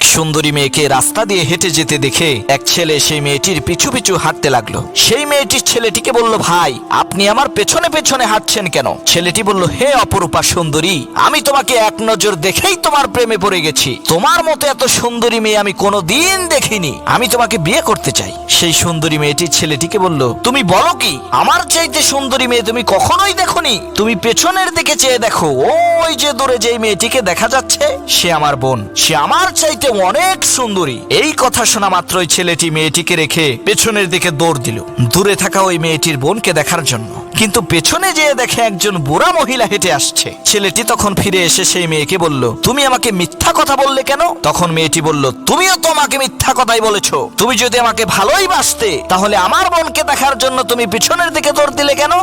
এক সুন্দরী মেয়েকে রাস্তা দিয়ে হেঁটে যেতে দেখে এক ছেলে সেই মেয়েটির পিছু পিছু হাঁটতে লাগলো। সেই মেয়েটির ছেলেটিকে বলল, ভাই আপনি আমার পেছনে পেছনে হাঁটছেন কেন? ছেলেটি বলল, হে অপরূপা সুন্দরী, আমি তোমাকে এক নজর দেখেই তোমার প্রেমে পড়ে গেছি। তোমার মতো এত সুন্দরী মেয়ে আমি কোনোদিন দেখিনি। আমি তোমাকে বিয়ে করতে চাই। সেই সুন্দরী মেয়েটির ছেলেটিকে বলল, তুমি বলো কি? আমার চাইতে সুন্দরী মেয়ে তুমি কখনোই দেখোনি? তুমি পেছনের দিকে চেয়ে দেখো, ওই যে দূরে যেই মেয়েটিকে দেখা যাচ্ছে সে আমার বোন, সে আমার চাইতে অনেক সুন্দরী। এই কথা শোনা মাত্রই ছেলেটি মেয়েটিকে রেখে পেছনের দিকে দৌড় দিল দূরে থাকা ওই মেয়েটির বোনকে দেখার জন্য। কিন্তু পেছনে যেয়ে দেখে একজন বুড়া মহিলা হেঁটে আসছে। ছেলেটি তখন ফিরে এসে সেই মেয়েকে বলল, তুমি আমাকে মিথ্যা কথা বললে কেন? তখন মেয়েটি বলল, তুমিও তো আমাকে মিথ্যা কথাই বলেছো। তুমি যদি আমাকে ভালোই বাসতে তাহলে আমার বোনকে দেখার জন্য তুমি পিছনের দিকে দৌড় দিলে কেন?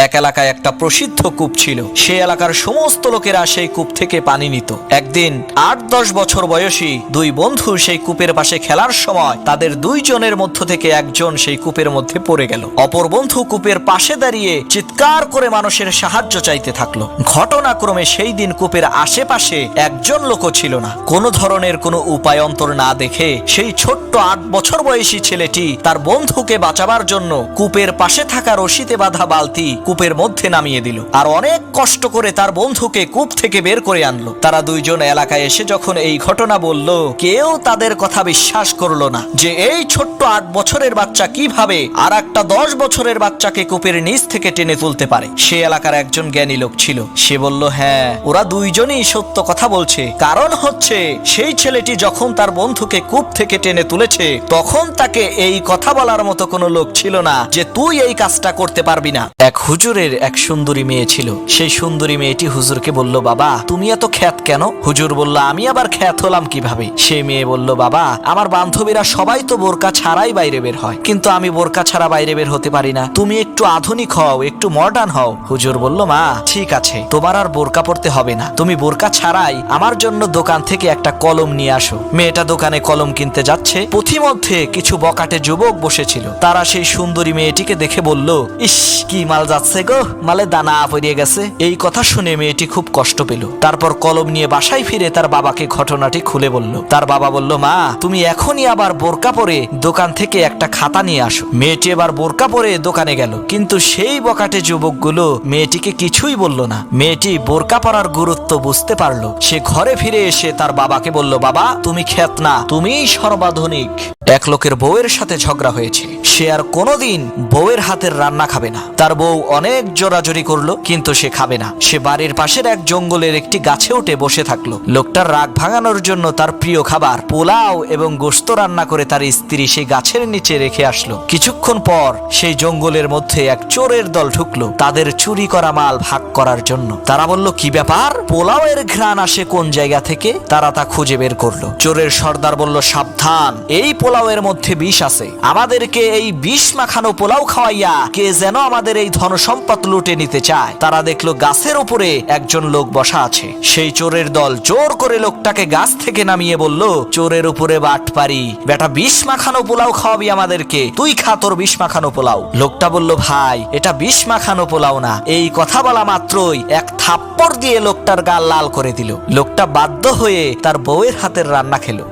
এক এলাকায় একটা প্রসিদ্ধ কূপ ছিল। সেই এলাকার সমস্ত লোকেরা সেই কূপ থেকে পানি নিত। একদিন ৮-১০ বছর বয়সী দুই বন্ধু সেই কূপের পাশে খেলার সময় তাদের দুইজনের মধ্য থেকে একজন সেই কূপের মধ্যে পড়ে গেল। অপর বন্ধু কূপের পাশে দাঁড়িয়ে চিৎকার করে মানুষের সাহায্য চাইতে থাকলো। ঘটনাক্রমে সেই দিন কূপের আশেপাশে একজন লোকও ছিল না। কোনো ধরনের কোনো উপায়ন্তর না দেখে সেই ছোট্ট ৮ বছর বয়সী ছেলেটি তার বন্ধুকে বাঁচাবার জন্য কূপের পাশে থাকা রশিতে বাঁধা বালতি কূপের মধ্যে নামিয়ে দিল আর অনেক কষ্ট করে তার বন্ধুকে কূপ থেকে বের করে আনলো। তারা দুইজন এলাকায় এসে যখন এই ঘটনা বলল, কেউ তাদের কথা বিশ্বাস করলো না যে এই ছোট্ট ৮ বছরের বাচ্চা কিভাবে আর একটা ১০ বছরের বাচ্চাকে কূপের নিচ থেকে টেনে তুলতে পারে। সে এলাকার একজন জ্ঞানী লোক ছিল। সে বলল, হ্যাঁ, ওরা দুইজনই সত্য কথা বলছে। কারণ হচ্ছে সেই ছেলেটি যখন তার বন্ধুকে কূপ থেকে টেনে তুলেছে তখন তাকে এই কথা বলার মতো কোনো লোক ছিল না যে তুই এই কাজটা করতে পারবি না। এক হুজুরের এক সুন্দরী মেয়ে ছিল। সেই সুন্দরী মেয়েটি হুজুরকে বলল, বাবা তুমি এত খ্যাত কেন? হুজুর বলল, আমি আবার খ্যাত হলাম কিভাবে? সেই মেয়ে বলল, বাবা আমার বান্ধবীরা সবাই তো বোরকা ছাড়াই বাইরে বের হয়, কিন্তু আমি বোরকা ছাড়া বাইরে বের হতে পারি না। তুমি একটু আধুনিক হও, একটু মডার্ন হও। হুজুর বলল, মা ঠিক আছে, তোমার আর বোরকা পরতে হবে না। তুমি বোরকা ছাড়াই আমার জন্য দোকান থেকে একটা কলম নিয়ে আসো। মেয়েটা দোকানে কলম কিনতে যাচ্ছে। পথিমধ্যে কিছু বকাটে যুবক বসেছিল। তারা সেই সুন্দরী মেয়েটিকে দেখে বলল, ইস কি মাল যাচ্ছে গো, মালে দানা পড়িয়ে গেছে। এই কথা শুনে মেয়েটি খুব কষ্ট পেল। তারপর কলম নিয়ে বাসায় ফিরে তার বাবাকে ঘটনাটি খুলে বলল। তার বাবা বলল, মা তুমি এখনই আবার বোরকা পরে দোকান থেকে একটা খাতা নিয়ে আসো। মেয়েটি এবার বোরকা পরে দোকানে গেল, কিন্তু সেই বকাটে যুবকগুলো মেয়েটিকে কিছুই বলল না। মেয়েটি বোরকা পরার গুরুত্ব বুঝতে পারলো। সে ঘরে ফিরে এসে তার বাবাকে বলল, বাবা তুমি খ্যাত না, তুমিই সর্বাধুনিক। এক লোকের বউয়ের সাথে ঝগড়া হয়েছে। সে আর কোনোদিন বউয়ের হাতের রান্না খাবে না। তার বউ অনেক জোরাজোরি করলো, কিন্তু সে খাবে না। সে বাড়ির পাশের এক জঙ্গলের একটি গাছে উঠে বসে থাকলো। লোকটার রাগ ভাঙানোর জন্য তার প্রিয় খাবার পোলাও এবং গোশত রান্না করে তার স্ত্রী সেই গাছের নিচে রেখে আসলো। কিছুক্ষণ পর সেই জঙ্গলের মধ্যে এক চোরের দল ঢুকলো তাদের চুরি করা মাল ভাগ করার জন্য। তারা বলল, কি ব্যাপার, পোলাও এর ঘ্রাণ আসে কোন জায়গা থেকে? তারা তা খুঁজে বের করলো। চোরের সর্দার বলল, সাবধান, এই পোলাওয়ের মধ্যে বিষ আছে। আমাদেরকে এই বিষ মাখানো পোলাও খাওয়াইয়া কে যেন আমাদের এই ধনসম্পদ লুটে নিতে চায়। তারা দেখলো গাছের উপরে একজন লোক বসা আছে। সেই চোরের দল জোর করে লোকটাকে গাছ থেকে নামিয়ে বলল, চোরের উপরে বাটপারি, বেটা বিষ মাখানো পোলাও খাওয়াবি আমাদেরকে, তুই খা তোর বিষ মাখানো পোলাও। লোকটা বলল, ভাই এটা বিষ মাখানো পোলাও না। এই কথা বলা মাত্রই এক থাপ্পড় দিয়ে লোকটার গাল লাল করে দিল। লোকটা বাধ্য হয়ে তার বউয়ের হাতের রান্না খেলো।